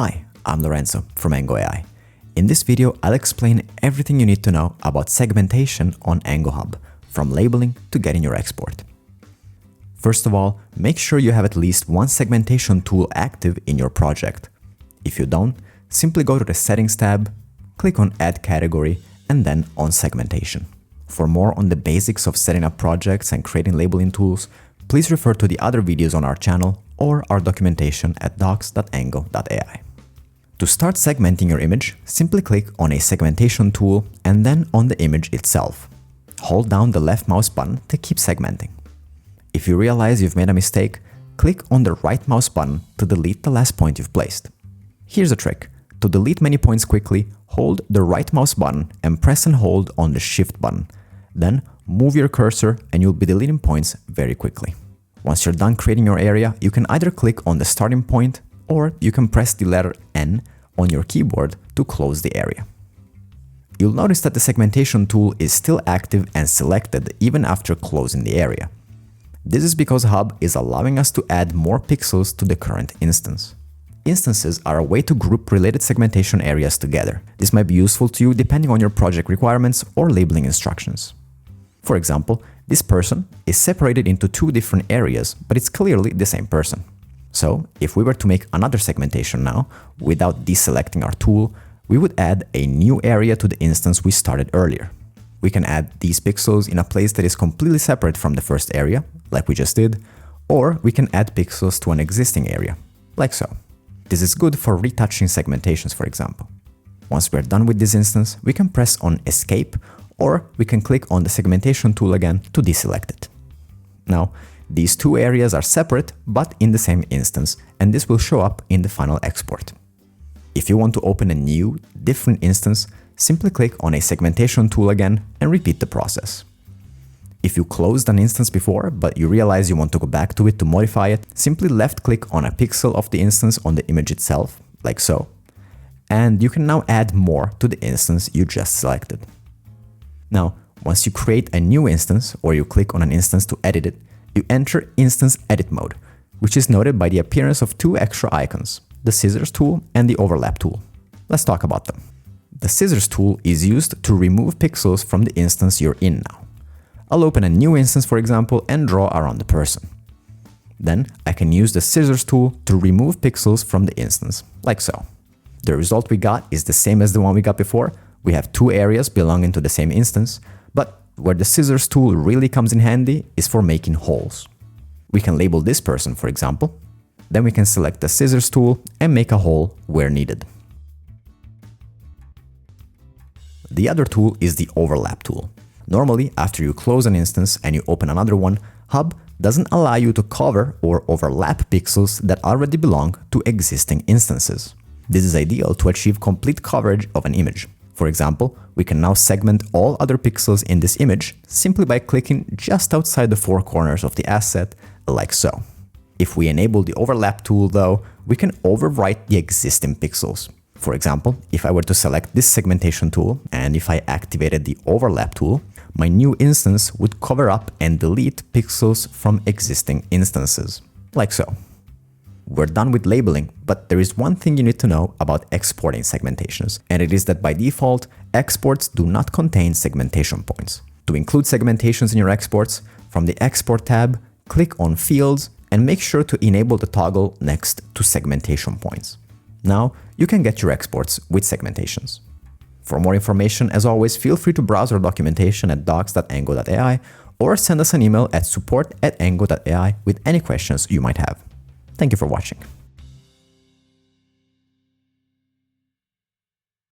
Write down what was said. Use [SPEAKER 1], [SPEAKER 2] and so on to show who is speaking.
[SPEAKER 1] Hi, I'm Lorenzo from Ango AI. In this video, I'll explain everything you need to know about segmentation on Ango Hub, from labeling to getting your export. First of all, make sure you have at least one segmentation tool active in your project. If you don't, simply go to the Settings tab, click on Add Category, and then on Segmentation. For more on the basics of setting up projects and creating labeling tools, please refer to the other videos on our channel or our documentation at docs.ango.ai. To start segmenting your image, simply click on a segmentation tool and then on the image itself. Hold down the left mouse button to keep segmenting. If you realize you've made a mistake, click on the right mouse button to delete the last point you've placed. Here's a trick. To delete many points quickly, hold the right mouse button and press and hold on the Shift button. Then move your cursor and you'll be deleting points very quickly. Once you're done creating your area, you can either click on the starting point or you can press the letter N on your keyboard to close the area. You'll notice that the segmentation tool is still active and selected even after closing the area. This is because Hub is allowing us to add more pixels to the current instance. Instances are a way to group related segmentation areas together. This might be useful to you depending on your project requirements or labeling instructions. For example, this person is separated into two different areas, but it's clearly the same person. So, if we were to make another segmentation now, without deselecting our tool, we would add a new area to the instance we started earlier. We can add these pixels in a place that is completely separate from the first area, like we just did, or we can add pixels to an existing area, like so. This is good for retouching segmentations, for example. Once we're done with this instance, we can press on Escape, or we can click on the segmentation tool again to deselect it. Now, these two areas are separate, but in the same instance, and this will show up in the final export. If you want to open a new, different instance, simply click on a segmentation tool again and repeat the process. If you closed an instance before, but you realize you want to go back to it to modify it, simply left-click on a pixel of the instance on the image itself, like so, and you can now add more to the instance you just selected. Now, once you create a new instance or you click on an instance to edit it, you enter Instance Edit mode, which is noted by the appearance of two extra icons, the Scissors tool and the Overlap tool. Let's talk about them. The Scissors tool is used to remove pixels from the instance you're in now. I'll open a new instance, for example, and draw around the person. Then I can use the Scissors tool to remove pixels from the instance, like so. The result we got is the same as the one we got before. We have two areas belonging to the same instance, but where the Scissors tool really comes in handy is for making holes. We can label this person, for example. Then we can select the Scissors tool and make a hole where needed. The other tool is the Overlap tool. Normally, after you close an instance and you open another one, Hub doesn't allow you to cover or overlap pixels that already belong to existing instances. This is ideal to achieve complete coverage of an image. For example, we can now segment all other pixels in this image simply by clicking just outside the four corners of the asset, like so. If we enable the Overlap tool though, we can overwrite the existing pixels. For example, if I were to select this segmentation tool and if I activated the Overlap tool, my new instance would cover up and delete pixels from existing instances, like so. We're done with labeling, but there is one thing you need to know about exporting segmentations, and it is that by default, exports do not contain segmentation points. To include segmentations in your exports, from the Export tab, click on Fields and make sure to enable the toggle next to segmentation points. Now, you can get your exports with segmentations. For more information, as always, feel free to browse our documentation at docs.ango.ai or send us an email at support@ango.ai with any questions you might have. Thank you for watching.